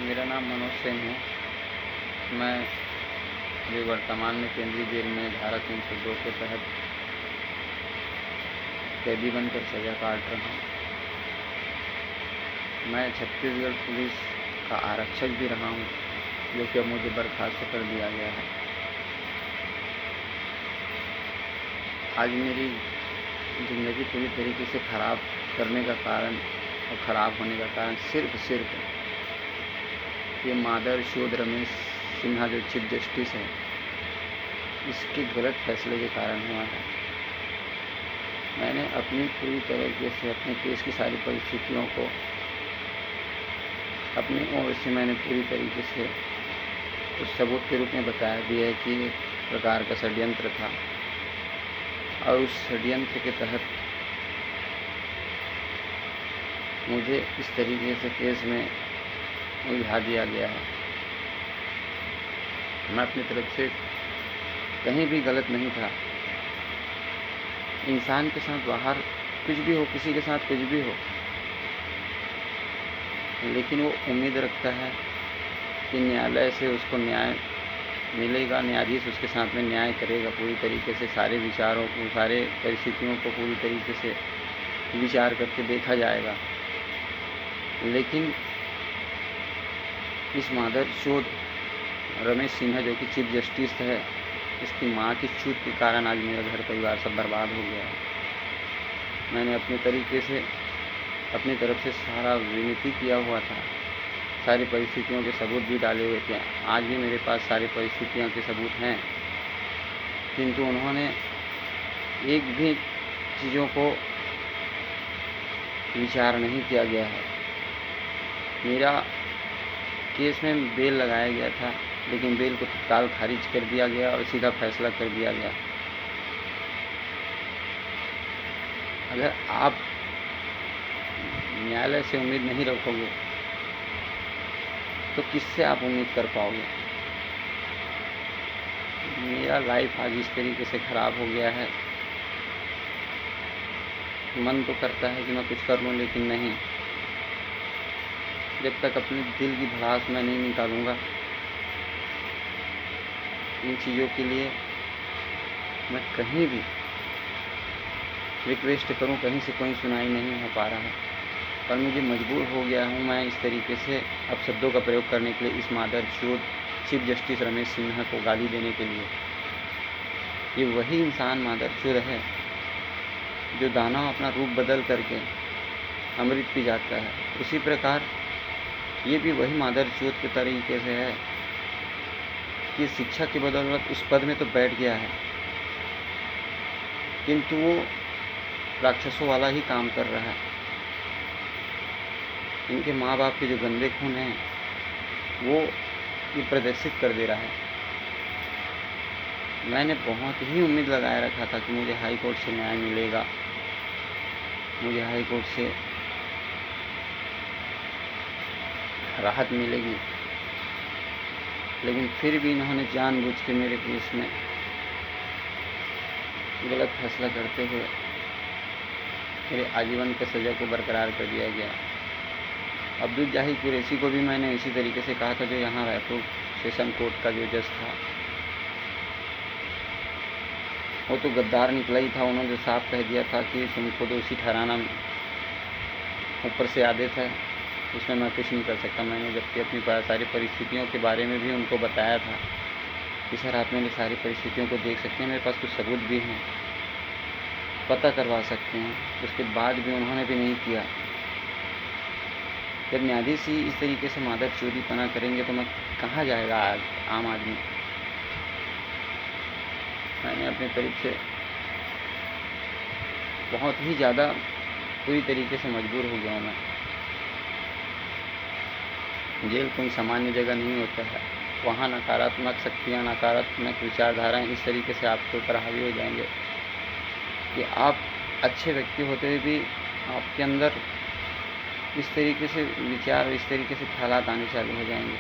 मेरा नाम मनोज सिंह है। मैं अभी वर्तमान में केंद्रीय जेल में धारा 302 के तहत कैदी बनकर सज़ा काट रहा हूँ। मैं छत्तीसगढ़ पुलिस का आरक्षक भी रहा हूँ, जो कि अब मुझे बर्खास्त कर दिया गया है। आज मेरी ज़िंदगी पूरी तरीके से ख़राब करने का कारण और ख़राब होने का कारण सिर्फ ये मादर चोद रमेश सिन्हा जो चीफ जस्टिस है, इसके गलत फैसले के कारण हुआ है। मैंने अपनी पूरी तरीके से अपने केस की सारी परिस्थितियों को अपनी ओर से मैंने पूरी तरीके से उस सबूत के रूप में बताया भी है कि एक प्रकार का षड्यंत्र था, और उस षड्यंत्र के तहत मुझे इस तरीके से केस में उलझा दिया गया है। मैं अपनी तरफ से कहीं भी गलत नहीं था। इंसान के साथ बाहर कुछ भी हो, किसी के साथ कुछ भी हो, लेकिन वो उम्मीद रखता है कि न्यायालय से उसको न्याय मिलेगा, न्यायाधीश उसके साथ में न्याय करेगा, पूरी तरीके से सारे विचारों को, सारे परिस्थितियों को पूरी तरीके से विचार करके देखा जाएगा। लेकिन इस मादर चोद रमेश सिन्हा जो कि चीफ जस्टिस है, इसकी माँ की छूट के कारण आज मेरा घर परिवार सब बर्बाद हो गया है। मैंने अपने तरीके से अपनी तरफ से सारा विनती किया हुआ था, सारी परिस्थितियों के सबूत भी डाले हुए थे। आज भी मेरे पास सारी परिस्थितियों के सबूत हैं, किंतु उन्होंने एक भी चीज़ों को विचार नहीं किया गया है। मेरा केस में बेल लगाया गया था, लेकिन बेल को तत्काल खारिज कर दिया गया और सीधा फैसला कर दिया गया। अगर आप न्यायालय से उम्मीद नहीं रखोगे तो किससे आप उम्मीद कर पाओगे। मेरा लाइफ आज इस तरीके से ख़राब हो गया है। मन तो करता है कि मैं कुछ कर लूँ, लेकिन नहीं, जब तक अपने दिल की भड़ास मैं नहीं निकालूंगा इन चीज़ों के लिए, मैं कहीं भी रिक्वेस्ट करूं, कहीं से कोई सुनाई नहीं हो पा रहा है। पर मुझे मजबूर हो गया हूं मैं इस तरीके से अब शब्दों का प्रयोग करने के लिए, इस मादर चोद चीफ जस्टिस रमेश सिन्हा को गाली देने के लिए। ये वही इंसान मादर चोद है जो दानव अपना रूप बदल करके अमृत पी जाता है। उसी प्रकार ये भी वही मादर चोद के तरीके से है कि शिक्षा की बदौलत उस पद में तो बैठ गया है, किंतु वो राक्षसों वाला ही काम कर रहा है। इनके माँ बाप के जो गंदे खून हैं वो ये प्रदर्शित कर दे रहा है। मैंने बहुत ही उम्मीद लगाए रखा था कि मुझे हाई कोर्ट से न्याय मिलेगा, मुझे हाई कोर्ट से राहत मिलेगी, लेकिन फिर भी इन्होंने जानबूझ के मेरे केस में गलत फैसला करते हुए मेरे आजीवन के सज़ा को बरकरार कर दिया गया। अब्दुल जाहिद कुरैशी को भी मैंने इसी तरीके से कहा था, जो यहाँ रायपुर सेशन कोर्ट का जो जज था, वो तो गद्दार निकला ही था। उन्होंने साफ कह दिया था कि तुमको दोषी ठहराना ऊपर से आदेश है, उसमें मैं कुछ नहीं कर सकता। मैंने जबकि अपनी सारी परिस्थितियों के बारे में भी उनको बताया था कि सर आप मेरी सारी परिस्थितियों को देख सकते हैं, मेरे पास कुछ सबूत भी हैं, पता करवा सकते हैं। उसके बाद भी उन्होंने भी नहीं किया। जब न्यायाधीश ही इस तरीके से मादर चोरी पना करेंगे तो मैं कहाँ जाएगा आम आदमी। मैंने अपनी तरफ से बहुत ही ज़्यादा पूरी तरीके से मजबूर हो गया हूँ मैं। जेल कोई सामान्य जगह नहीं होता है। वहाँ नकारात्मक शक्तियाँ, नकारात्मक विचारधाराएँ इस तरीके से आपके ऊपर हावी हो जाएंगे कि आप अच्छे व्यक्ति होते हुए भी आपके अंदर इस तरीके से विचार, इस तरीके से ख्यालात आने चालू हो जाएंगे।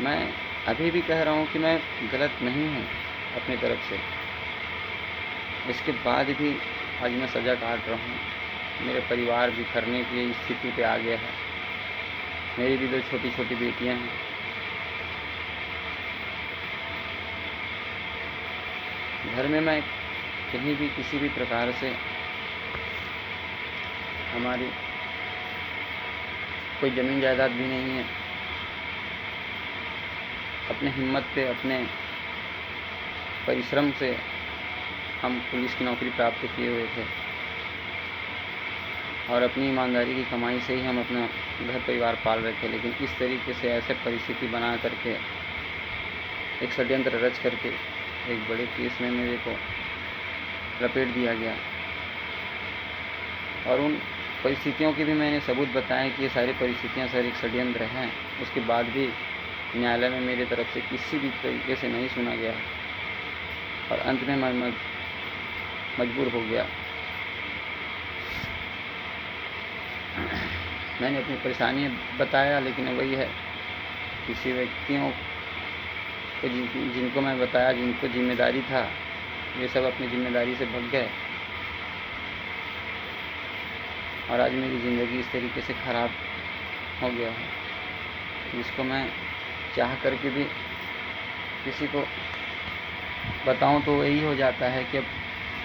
मैं अभी भी कह रहा हूँ कि मैं गलत नहीं हूँ अपनी तरफ से, इसके बाद भी आज मैं सज़ा काट रहा हूँ। मेरे परिवार बिखरने की स्थिति पे आ गया है। मेरी भी 2 छोटी छोटी बेटियां हैं। घर में मैं कहीं भी किसी भी प्रकार से हमारी कोई ज़मीन जायदाद भी नहीं है। अपने हिम्मत पे, अपने परिश्रम से हम पुलिस की नौकरी प्राप्त किए हुए थे और अपनी ईमानदारी की कमाई से ही हम अपना घर परिवार पाल रहे थे। लेकिन इस तरीके से ऐसे परिस्थिति बना करके, एक षड्यंत्र रच करके एक बड़े केस में मेरे को लपेट दिया गया। और उन परिस्थितियों की भी मैंने सबूत बताए कि ये सारी परिस्थितियां सर एक षड्यंत्र हैं। उसके बाद भी न्यायालय में मेरे तरफ से किसी भी तरीके से नहीं सुना गया और अंत में मैं मजबूर हो गया। मैंने अपनी परेशानी बताया, लेकिन वही है, किसी व्यक्तियों को जिनको मैं बताया, जिनको जिम्मेदारी था, ये सब अपनी जिम्मेदारी से भग गए और आज मेरी ज़िंदगी इस तरीके से ख़राब हो गया है, जिसको मैं चाह करके भी किसी को बताऊं तो यही हो जाता है कि अब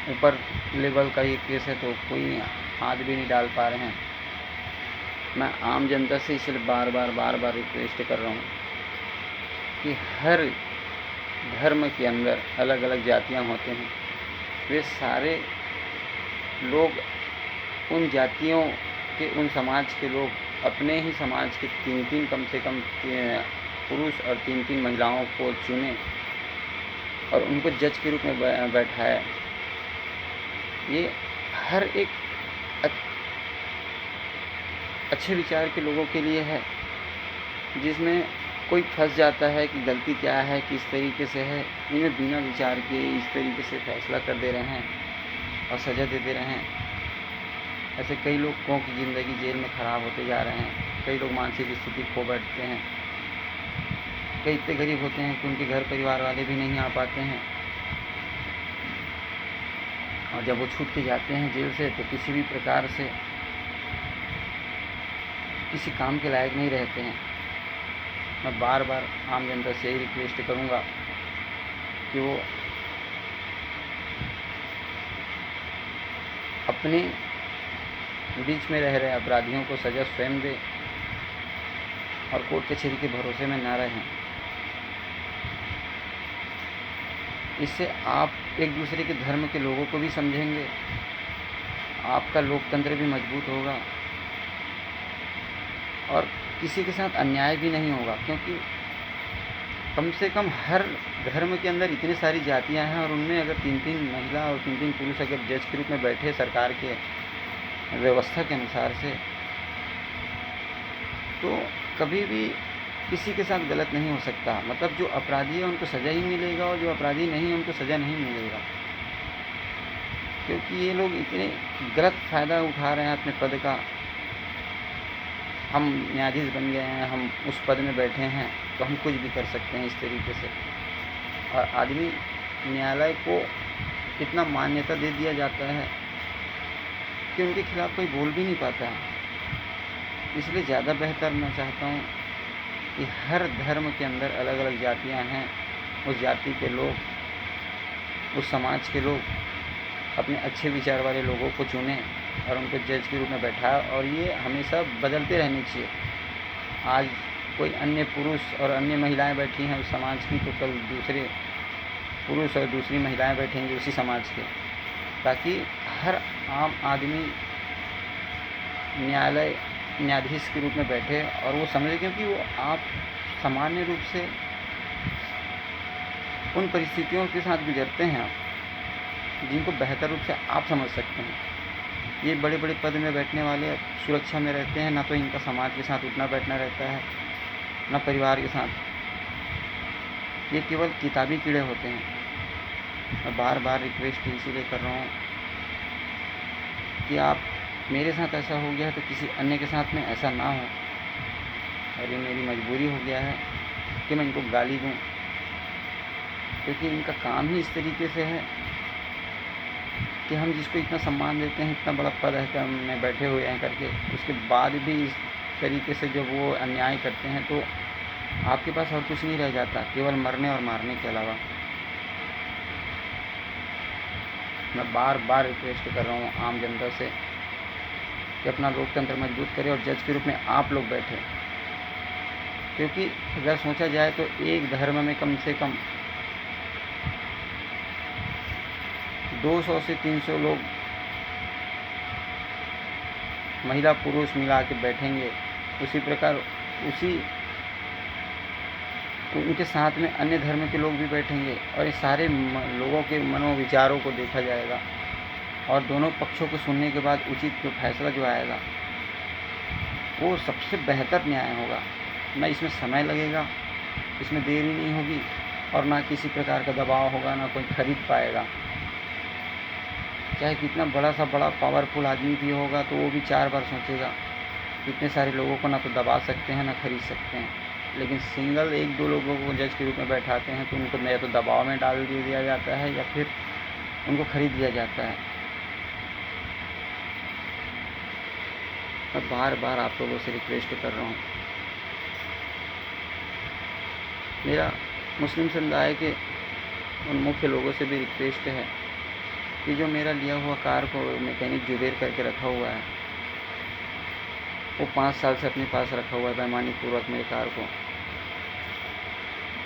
ऊपर लेवल का ये केस है तो कोई हाथ भी नहीं डाल पा रहे हैं। मैं आम जनता से इसलिए बार बार रिक्वेस्ट कर रहा हूँ कि हर धर्म के अंदर अलग अलग जातियाँ होते हैं। वे सारे लोग, उन जातियों के, उन समाज के लोग अपने ही समाज के 3-3 कम से कम पुरुष और 3-3 महिलाओं को चुने और उनको जज के रूप में बैठाया। ये हर एक अच्छे विचार के लोगों के लिए है, जिसमें कोई फंस जाता है कि गलती क्या है, किस तरीके से है। इन्हें बिना विचार के इस तरीके से फैसला कर दे रहे हैं और सज़ा दे दे रहे हैं। ऐसे कई लोगों की ज़िंदगी जेल में ख़राब होते जा रहे हैं। कई लोग मानसिक स्थिति खो बैठते हैं। कई इतने गरीब होते हैं कि उनके घर परिवार वाले भी नहीं आ पाते हैं और जब वो छूट के जाते हैं जेल से तो किसी भी प्रकार से किसी काम के लायक नहीं रहते हैं। मैं बार बार आम जनता से यही रिक्वेस्ट करूँगा कि वो अपने बीच में रह रहे अपराधियों को सज़ा स्वयं दे और कोर्ट कचहरी के भरोसे में ना रहें। इससे आप एक दूसरे के धर्म के लोगों को भी समझेंगे, आपका लोकतंत्र भी मजबूत होगा और किसी के साथ अन्याय भी नहीं होगा। क्योंकि कम से कम हर धर्म के अंदर इतनी सारी जातियां हैं और उनमें अगर 3-3 महिला और 3-3 पुरुष अगर जज के रूप में बैठे सरकार के व्यवस्था के अनुसार से, तो कभी भी किसी के साथ गलत नहीं हो सकता। मतलब जो अपराधी है उनको सज़ा ही मिलेगा और जो अपराधी नहीं है उनको सज़ा नहीं मिलेगा। क्योंकि ये लोग इतने गलत फ़ायदा उठा रहे हैं अपने पद का। हम न्यायाधीश बन गए हैं, हम उस पद में बैठे हैं तो हम कुछ भी कर सकते हैं इस तरीके से। और आदमी न्यायालय को इतना मान्यता दे दिया जाता है कि उनके खिलाफ़ कोई बोल भी नहीं पाता है। इसलिए ज़्यादा बेहतर मैं चाहता हूँ कि हर धर्म के अंदर अलग अलग जातियाँ हैं, उस जाति के लोग, उस समाज के लोग अपने अच्छे विचार वाले लोगों को चुनें और उनको जज के रूप में बैठाए। और ये हमेशा बदलते रहने चाहिए। आज कोई अन्य पुरुष और अन्य महिलाएं बैठी हैं उस समाज की, तो कल दूसरे पुरुष और दूसरी महिलाएं बैठेंगी उसी समाज के, ताकि हर आम आदमी न्यायाधीश के रूप में बैठे और वो समझे। क्योंकि वो आप सामान्य रूप से उन परिस्थितियों के साथ गुजरते हैं आप, जिनको बेहतर रूप से आप समझ सकते हैं। ये बड़े बड़े पद में बैठने वाले सुरक्षा में रहते हैं, ना तो इनका समाज के साथ उठना बैठना रहता है, ना परिवार के साथ। ये केवल किताबी कीड़े होते हैं। मैं बार बार रिक्वेस्ट इसीलिए कर रहा हूँ कि आप, मेरे साथ ऐसा हो गया है तो किसी अन्य के साथ में ऐसा ना हो। और ये मेरी मजबूरी हो गया है कि मैं इनको गाली दूँ, क्योंकि इनका काम ही इस तरीके से है कि हम जिसको इतना सम्मान देते हैं, इतना बड़ा पद है कि हमने बैठे हुए हैं करके, उसके बाद भी तरीके से जब वो अन्याय करते हैं तो आपके पास और कुछ नहीं रह जाता, केवल मरने और मारने के अलावा। मैं बार बार रिक्वेस्ट कर रहा हूँ आम जनता से कि अपना लोकतंत्र मजबूत करें और जज के रूप में आप लोग बैठे, क्योंकि अगर सोचा जाए तो एक धर्म में कम से कम 200 से 300 लोग महिला पुरुष मिला के बैठेंगे, उसी प्रकार उनके साथ में अन्य धर्म के लोग भी बैठेंगे और इस सारे लोगों के मनोविचारों को देखा जाएगा और दोनों पक्षों को सुनने के बाद उचित जो फैसला जो आएगा वो सबसे बेहतर न्याय होगा। ना इसमें समय लगेगा, इसमें देरी नहीं होगी और ना किसी प्रकार का दबाव होगा, ना कोई खरीद पाएगा। चाहे कितना बड़ा पावरफुल आदमी भी होगा तो वो भी 4 बार सोचेगा। इतने सारे लोगों को ना तो दबा सकते हैं ना खरीद सकते हैं, लेकिन सिंगल 1-2 लोगों को जज के रूप में बैठाते हैं तो उनको या तो दबाव में डाल दिया जाता है या फिर उनको खरीद लिया जाता है। मैं बार बार आप लोगों से रिक्वेस्ट कर रहा हूँ, मेरा मुस्लिम समुदाय के उन मुख्य लोगों से भी रिक्वेस्ट है कि जो मेरा लिया हुआ कार को मैकेनिक जुबेर करके रखा हुआ है, वो 5 साल से अपने पास रखा हुआ है बेईमानी पूर्वक मेरे कार को।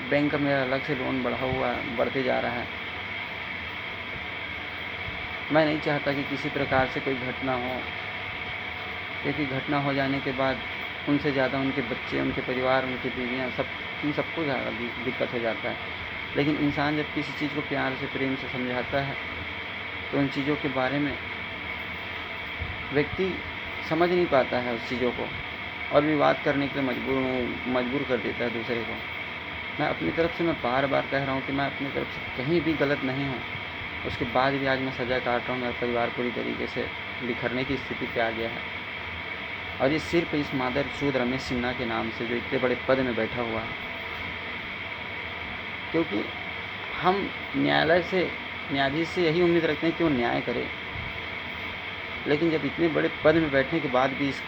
बैंक का मेरा अलग से लोन बढ़ते जा रहा है। मैं नहीं चाहता कि किसी प्रकार से कोई घटना हो, क्योंकि घटना हो जाने के बाद उनसे ज़्यादा उनके बच्चे, उनके परिवार, उनकी बीवियाँ, इन सबको ज़्यादा दिक्कत हो जाता है। लेकिन इंसान जब किसी चीज़ को प्यार से, प्रेम से समझाता है तो उन चीज़ों के बारे में व्यक्ति समझ नहीं पाता है उस चीज़ों को और विवाद करने के लिए मजबूर कर देता है दूसरे को। मैं अपनी तरफ से बार बार कह रहा हूँ कि मैं अपनी तरफ से कहीं भी गलत नहीं हूँ, उसके बाद भी आज मैं सज़ा काट रहा हूँ। मेरा परिवार पूरी तरीके से बिखरने की स्थिति पे आ गया है और ये सिर्फ इस मादरचोद रमेश सिन्हा के नाम से, जो इतने बड़े पद में बैठा हुआ है। क्योंकि हम न्यायाधीश से यही उम्मीद रखते हैं कि वो न्याय करे, लेकिन जब इतने बड़े पद में बैठने के बाद भी इस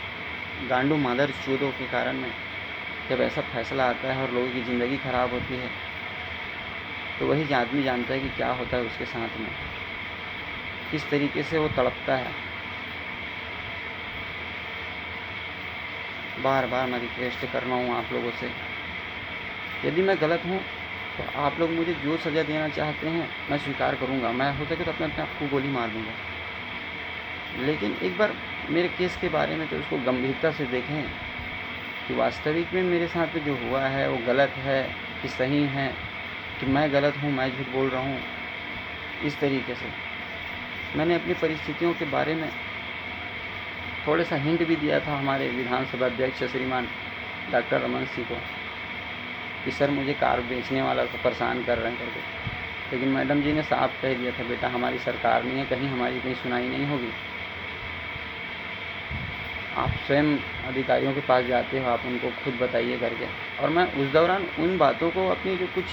गांडू मादरचोदों के कारण में जब ऐसा फैसला आता है और लोगों की ज़िंदगी ख़राब होती है तो वही आदमी जानता है कि क्या होता है उसके साथ में, किस तरीके से वो तड़पता है। बार बार मैं रिक्वेस्ट कर रहा हूँ आप लोगों से, यदि मैं गलत हूँ तो आप लोग मुझे जो सज़ा देना चाहते हैं मैं स्वीकार करूँगा। मैं हो सके तो अपने आप को गोली मार दूँगा, लेकिन एक बार मेरे केस के बारे में तो उसको गंभीरता से देखें कि वास्तविक में मेरे साथ जो हुआ है वो गलत है कि सही है, कि मैं गलत हूँ, मैं झूठ बोल रहा हूँ। इस तरीके से मैंने अपनी परिस्थितियों के बारे में थोड़ा सा हिंट भी दिया था हमारे विधानसभा अध्यक्ष श्रीमान डॉक्टर रमन सिंह को कि सर मुझे कार बेचने वाला को परेशान कर रहे हैं करके, लेकिन मैडम जी ने साफ कह दिया था, बेटा हमारी सरकार नहीं है, कहीं सुनाई नहीं होगी। आप स्वयं अधिकारियों के पास जाते हो, आप उनको खुद बताइए करके। और मैं उस दौरान उन बातों को, अपनी जो कुछ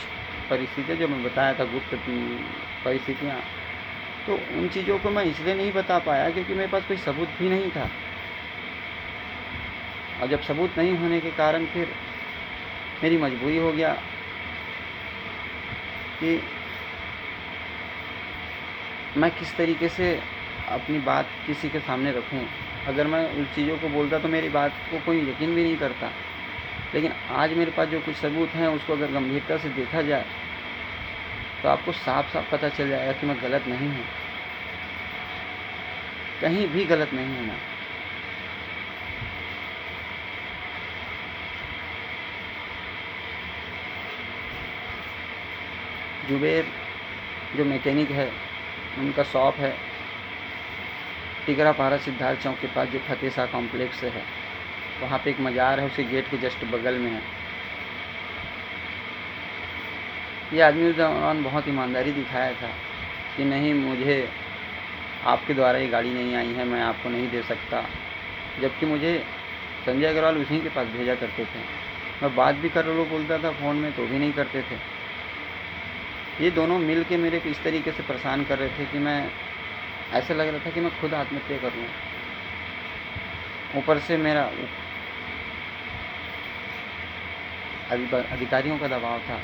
परिस्थितियाँ जो मैं बताया था, गुप्त परिस्थितियाँ, तो उन चीज़ों को मैं इसलिए नहीं बता पाया क्योंकि मेरे पास कोई सबूत भी नहीं था। और जब सबूत नहीं होने के कारण फिर मेरी मजबूरी हो गया कि मैं किस तरीके से अपनी बात किसी के सामने रखूं। अगर मैं उन चीज़ों को बोलता तो मेरी बात को कोई यकीन भी नहीं करता, लेकिन आज मेरे पास जो कुछ सबूत हैं उसको अगर गंभीरता से देखा जाए तो आपको साफ साफ पता चल जाएगा कि मैं गलत नहीं हूँ, कहीं भी गलत नहीं हूँ मैं। जुबेर जो मैकेनिक है, उनका शॉप है टिकरापारा सिद्धार्थ चौक के पास, जो फतेह शाह कॉम्प्लेक्स है, वहाँ पे एक मज़ार है, उसके गेट के जस्ट बगल में है। ये आदमी उस दौरान बहुत ईमानदारी दिखाया था कि नहीं, मुझे आपके द्वारा ये गाड़ी नहीं आई है, मैं आपको नहीं दे सकता, जबकि मुझे संजय अग्रवाल उसी के पास भेजा करते थे। मैं बात भी कर लो बोलता था फ़ोन में तो भी नहीं करते थे। ये दोनों मिल के मेरे को इस तरीके से परेशान कर रहे थे कि मैं, ऐसा लग रहा था कि मैं खुद आत्महत्या कर लूँ। ऊपर से मेरा अधिकारियों का दबाव था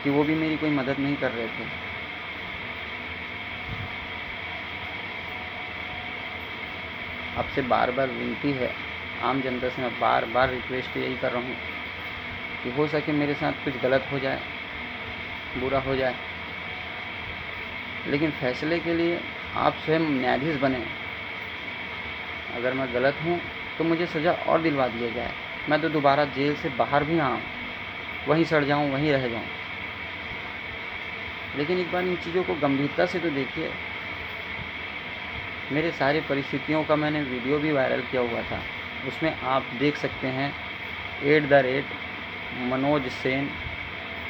कि वो भी मेरी कोई मदद नहीं कर रहे थे। आपसे बार बार विनती है, आम जनता से मैं बार बार रिक्वेस्ट यही कर रहा हूँ कि हो सके मेरे साथ कुछ गलत हो जाए, बुरा हो जाए, लेकिन फैसले के लिए आप स्वयं न्यायाधीश बने। अगर मैं गलत हूँ तो मुझे सज़ा और दिलवा दिया जाए, मैं तो दोबारा जेल से बाहर भी आऊँ, वहीं सड़ जाऊँ, वहीं रह जाऊँ। लेकिन एक बार इन चीज़ों को गंभीरता से तो देखिए। मेरे सारे परिस्थितियों का मैंने वीडियो भी वायरल किया हुआ था, उसमें आप देख सकते हैं @मनोज सेन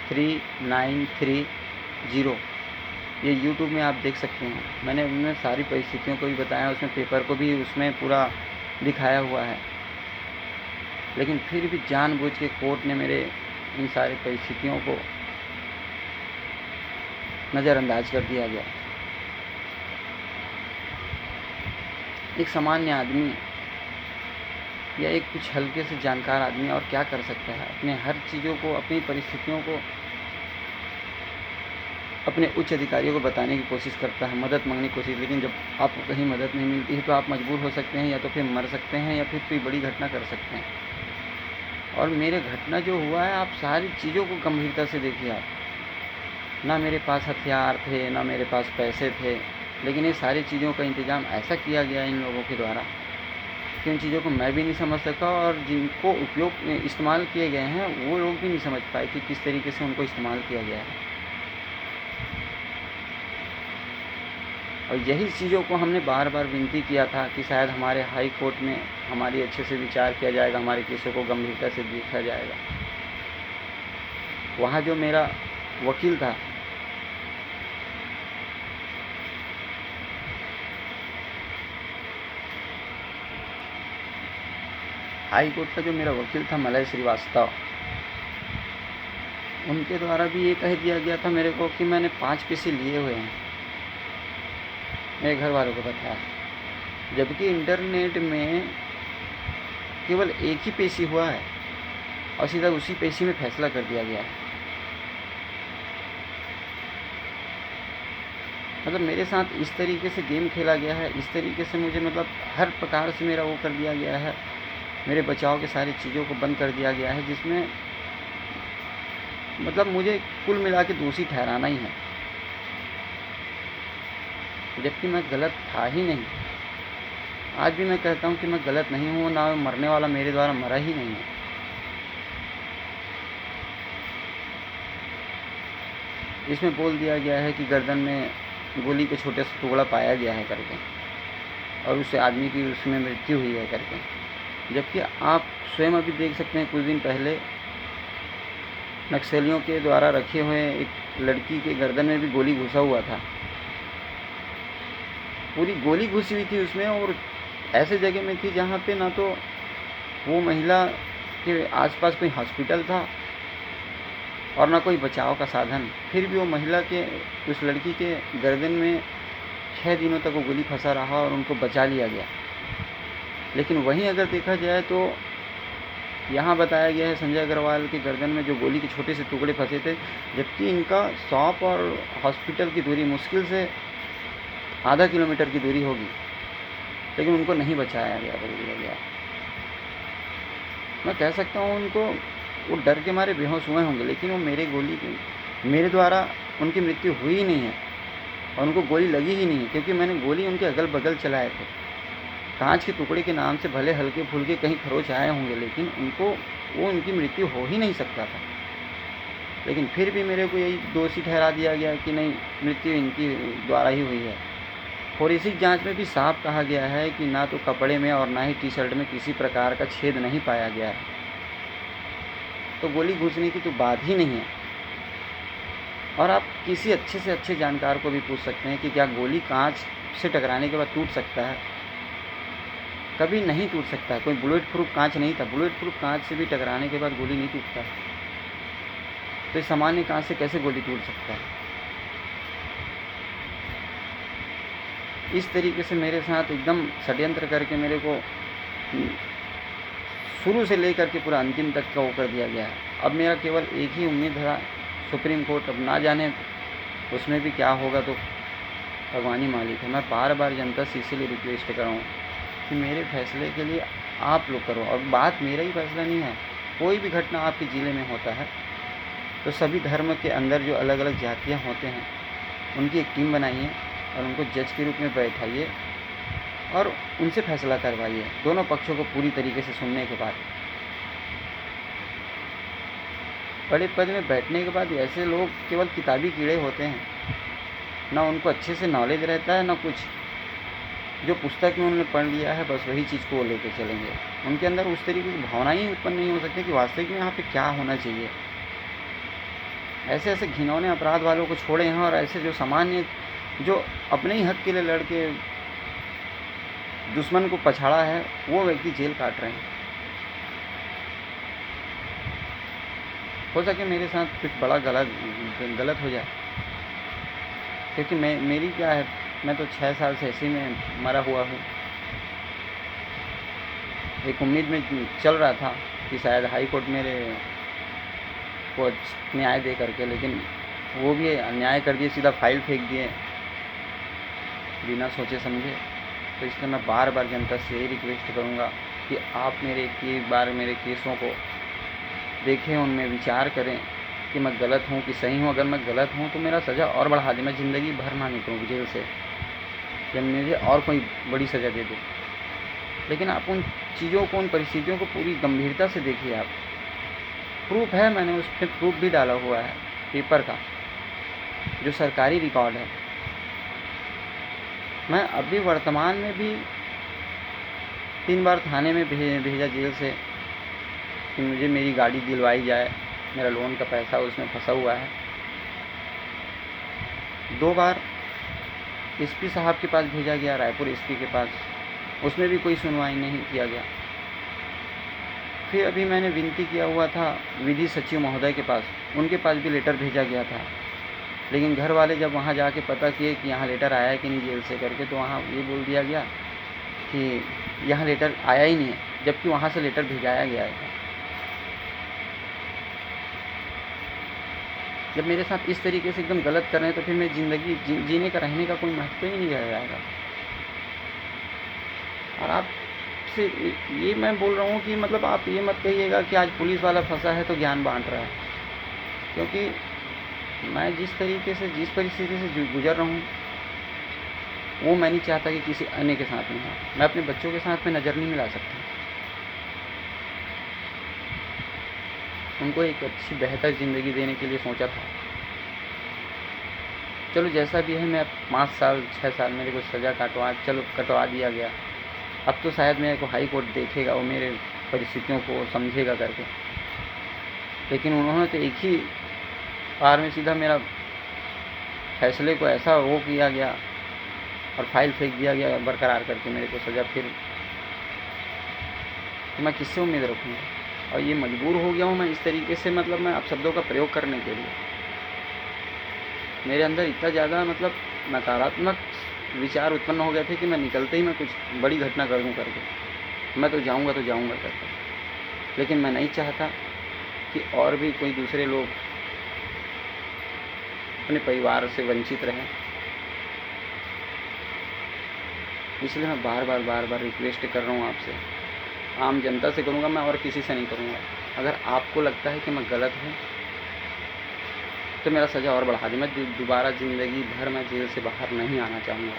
3930, ये यूट्यूब में आप देख सकते हैं। मैंने उनमें सारी परिस्थितियों को भी बताया, उसमें पेपर को भी उसमें पूरा दिखाया हुआ है। लेकिन फिर भी जानबूझ के कोर्ट ने मेरे इन सारी परिस्थितियों को नज़रअंदाज कर दिया गया। एक सामान्य आदमी या एक कुछ हल्के से जानकार आदमी और क्या कर सकता है? अपने हर चीज़ों को, अपनी परिस्थितियों को अपने उच्च अधिकारियों को बताने की कोशिश करता है, मदद मांगने की कोशिश। लेकिन जब आपको कहीं मदद नहीं मिलती है तो आप मजबूर हो सकते हैं, या तो फिर मर सकते हैं, या फिर कोई बड़ी घटना कर सकते हैं। और मेरे घटना जो हुआ है, आप सारी चीज़ों को गंभीरता से देखिए। आप, ना मेरे पास हथियार थे, ना मेरे पास पैसे थे, लेकिन ये सारी चीज़ों का इंतज़ाम ऐसा किया गया इन लोगों के द्वारा कि उन चीज़ों को मैं भी नहीं समझ सका, और जिनको उपयोग इस्तेमाल किए गए हैं वो लोग भी नहीं समझ पाए कि किस तरीके से उनको इस्तेमाल किया गया है। और यही चीज़ों को हमने बार बार विनती किया था कि शायद हमारे हाई कोर्ट में हमारी अच्छे से विचार किया जाएगा, हमारे केसों को गंभीरता से देखा जाएगा। वहाँ जो मेरा वकील था, हाई कोर्ट का जो मेरा वकील था मलय श्रीवास्तव, उनके द्वारा भी ये कह दिया गया था मेरे को कि मैंने 5 पैसे लिए हुए हैं, मेरे घर वालों को बताया, जबकि इंटरनेट में केवल एक ही पेशी हुआ है और सीधा उसी पेशी में फैसला कर दिया गया है। मतलब मेरे साथ इस तरीके से गेम खेला गया है, इस तरीके से मुझे मतलब हर प्रकार से मेरा वो कर दिया गया है, मेरे बचाव के सारी चीज़ों को बंद कर दिया गया है, जिसमें मतलब मुझे कुल मिला के दोषी ठहराना ही है, जबकि मैं गलत था ही नहीं। आज भी मैं कहता हूँ कि मैं गलत नहीं हूँ, ना मरने वाला मेरे द्वारा मरा ही नहीं है। इसमें बोल दिया गया है कि गर्दन में गोली के छोटे से टुकड़ा पाया गया है करके, और उस आदमी की उसमें मृत्यु हुई है करके, जबकि आप स्वयं अभी देख सकते हैं कुछ दिन पहले नक्सलियों के द्वारा रखे हुए एक लड़की के गर्दन में भी गोली घुसा हुआ था, पूरी गोली घुसी हुई थी उसमें, और ऐसे जगह में थी जहाँ पे ना तो वो महिला के आसपास कोई हॉस्पिटल था और ना कोई बचाव का साधन। फिर भी वो महिला के, उस लड़की के गर्दन में 6 दिनों तक वो गोली फंसा रहा और उनको बचा लिया गया। लेकिन वहीं अगर देखा जाए तो यहाँ बताया गया है संजय अग्रवाल के गर्दन में जो गोली के छोटे से टुकड़े फंसे थे, जबकि इनका शॉप और हॉस्पिटल की दूरी मुश्किल से आधा किलोमीटर की दूरी होगी, लेकिन उनको नहीं बचाया गया, बोल दिया गया। मैं कह सकता हूँ उनको, वो डर के मारे बेहोश हुए होंगे, लेकिन वो मेरे द्वारा उनकी मृत्यु हुई ही नहीं है और उनको गोली लगी ही नहीं है, क्योंकि मैंने गोली उनके अगल बगल चलाए थे। कांच के टुकड़े के नाम से भले हल्के फुल्के कहीं खरोच आए होंगे, लेकिन उनकी मृत्यु हो ही नहीं सकता था। लेकिन फिर भी मेरे को यही दोषी ठहरा दिया गया कि नहीं, मृत्यु इनकी द्वारा ही हुई है। फोरेंसिक जांच में भी साफ कहा गया है कि ना तो कपड़े में और ना ही टी शर्ट में किसी प्रकार का छेद नहीं पाया गया है, तो गोली घुसने की तो बात ही नहीं है। और आप किसी अच्छे से अच्छे जानकार को भी पूछ सकते हैं कि क्या गोली कांच से टकराने के बाद टूट सकता है? कभी नहीं टूट सकता। कोई बुलेट प्रूफ कांच नहीं था, बुलेट प्रूफ कांच से भी टकराने के बाद गोली नहीं टूटता। तो इस सामान्य कांच से कैसे गोली टूट सकता है? इस तरीके से मेरे साथ एकदम षड्यंत्र करके मेरे को शुरू से लेकर के पूरा अंतिम तक का वो कर दिया गया है। अब मेरा केवल एक ही उम्मीद है, सुप्रीम कोर्ट, अब ना जाने उसमें भी क्या होगा तो भगवान ही मालिक है। मैं बार बार जनता से इसीलिए रिक्वेस्ट कर रहा हूँ कि मेरे फैसले के लिए आप लोग करो। और बात मेरा ही फैसला नहीं है, कोई भी घटना आपके ज़िले में होता है तो सभी धर्म के अंदर जो अलग अलग जातियाँ होते हैं उनकी एक टीम बनाइए और उनको जज के रूप में बैठाइए और उनसे फैसला करवाइए, दोनों पक्षों को पूरी तरीके से सुनने के बाद। बड़े पद में बैठने के बाद ऐसे लोग केवल किताबी कीड़े होते हैं, ना उनको अच्छे से नॉलेज रहता है, ना कुछ। जो पुस्तक में उन्होंने पढ़ लिया है बस वही चीज़ को वो लेके चलेंगे। उनके अंदर उस तरीके की भावनाएं ही उत्पन्न नहीं हो सकती कि वास्तविक में यहाँ पे क्या होना चाहिए। ऐसे ऐसे घिनौने अपराध वालों को छोड़े हैं और ऐसे जो सामान्य, जो अपने ही हक के लिए लड़के दुश्मन को पछाड़ा है, वो व्यक्ति जेल काट रहे हैं। हो सके मेरे साथ कुछ बड़ा गलत हो जाए, क्योंकि मेरी क्या है, मैं तो 6 साल से ऐसे में मरा हुआ हूँ। एक उम्मीद में चल रहा था कि शायद हाई कोर्ट मेरे को न्याय दे करके, लेकिन वो भी अन्याय कर दिए, सीधा फाइल फेंक दिए बिना सोचे समझे। तो इसलिए मैं बार बार जनता से यही रिक्वेस्ट करूँगा कि आप एक बार मेरे केसों को देखें, उनमें विचार करें कि मैं गलत हूँ कि सही हूँ। अगर मैं गलत हूँ तो मेरा सज़ा और बढ़ा दें, मैं ज़िंदगी भर ना निकलूँ जेल से, या मुझे और कोई बड़ी सज़ा दे दो। लेकिन आप उन चीज़ों को, उन परिस्थितियों को पूरी गंभीरता से देखिए। आप प्रूफ है, मैंने उस पर प्रूफ भी डाला हुआ है पेपर का, जो सरकारी रिकॉर्ड है। मैं अभी वर्तमान में भी 3 बार थाने में भेजा जेल से कि मुझे मेरी गाड़ी दिलवाई जाए, मेरा लोन का पैसा उसमें फंसा हुआ है। 2 बार एसपी साहब के पास भेजा गया, रायपुर एसपी के पास, उसमें भी कोई सुनवाई नहीं किया गया। फिर अभी मैंने विनती किया हुआ था विधि सचिव महोदय के पास, उनके पास भी लेटर भेजा गया था। लेकिन घर वाले जब वहाँ जाके पता किए कि यहाँ लेटर आया है कि नहीं जेल से करके, तो वहाँ ये बोल दिया गया कि यहाँ लेटर आया ही नहीं है, जबकि वहाँ से लेटर भेजाया गया है। जब मेरे साथ इस तरीके से एकदम गलत कर रहे हैं तो फिर मैं ज़िंदगी जीने का, रहने का कोई महत्व ही नहीं रह जाएगा। और आपसे ये मैं बोल रहा हूँ कि मतलब आप ये मत कहिएगा कि आज पुलिस वाला फंसा है तो ज्ञान बांट रहा है, क्योंकि मैं जिस तरीके से, जिस परिस्थिति से गुजर रहा हूँ, वो मैं नहीं चाहता कि किसी अन्य के साथ में हो। मैं अपने बच्चों के साथ में नज़र नहीं मिला सकता। उनको एक अच्छी बेहतर ज़िंदगी देने के लिए सोचा था। चलो जैसा भी है, मैं 5 साल 6 साल मेरे को सज़ा कटवा दिया गया। अब तो शायद मेरे को हाई कोर्ट देखेगा, वो मेरे परिस्थितियों को समझेगा करके। लेकिन उन्होंने तो एक ही बार में सीधा मेरा फैसले को ऐसा वो किया गया और फाइल फेंक दिया गया बरकरार करके मेरे को सज़ा। फिर तो मैं किससे उम्मीद रखूँगा? और ये मजबूर हो गया हूँ मैं इस तरीके से, मतलब मैं आप शब्दों का प्रयोग करने के लिए। मेरे अंदर इतना ज़्यादा मतलब नकारात्मक विचार उत्पन्न हो गए थे कि मैं निकलते ही मैं कुछ बड़ी घटना कर दूँ करके, मैं तो जाऊँगा करके। लेकिन मैं नहीं चाहता कि और भी कोई दूसरे लोग अपने परिवार से वंचित रहें। इसलिए मैं बार बार रिक्वेस्ट कर रहा हूँ आपसे, आम जनता से करूँगा मैं, और किसी से नहीं करूँगा। अगर आपको लगता है कि मैं गलत हूँ तो मेरा सज़ा और बढ़ा दें। मैं दोबारा ज़िंदगी भर मैं जेल से बाहर नहीं आना चाहूँगा,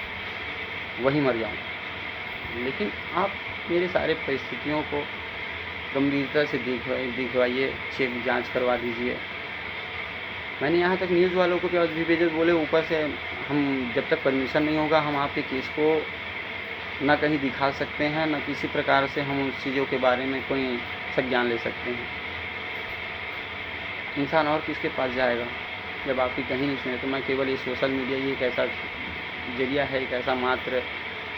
वहीं मर जाऊँ। लेकिन आप मेरे सारे परिस्थितियों को गंभीरता से दिखवाइए, चेक जांच करवा दीजिए। मैंने यहाँ तक न्यूज़ वालों को भी भेजे, बोले ऊपर से हम जब तक परमिशन नहीं होगा हम आपके केस को ना कहीं दिखा सकते हैं, ना किसी प्रकार से हम उस चीज़ों के बारे में कोई संज्ञान ले सकते हैं। इंसान और किसके पास जाएगा जब आपकी कहीं नहीं सुने? तो मैं केवल ये सोशल मीडिया ही एक ऐसा जरिया है, एक ऐसा मात्र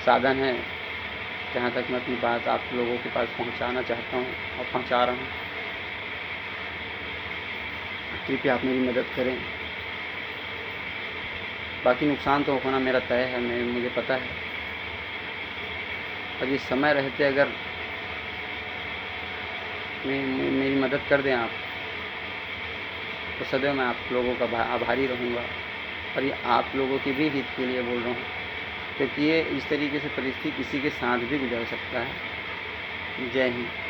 साधन है जहाँ तक मैं अपनी बात आप लोगों के पास पहुँचाना चाहता हूँ और पहुँचा रहा हूँ। कृपया आप मेरी मदद करें। बाकी नुकसान तो होना मेरा तय है, मुझे पता है। और ये समय रहते अगर मेरी मदद कर दें आप, तो सदैव मैं आप लोगों का आभारी रहूँगा। और ये आप लोगों के भी हित के लिए बोल रहा हूँ, क्योंकि ये इस तरीके से परिस्थिति किसी के साथ भी गुजर सकता है। जय हिंद।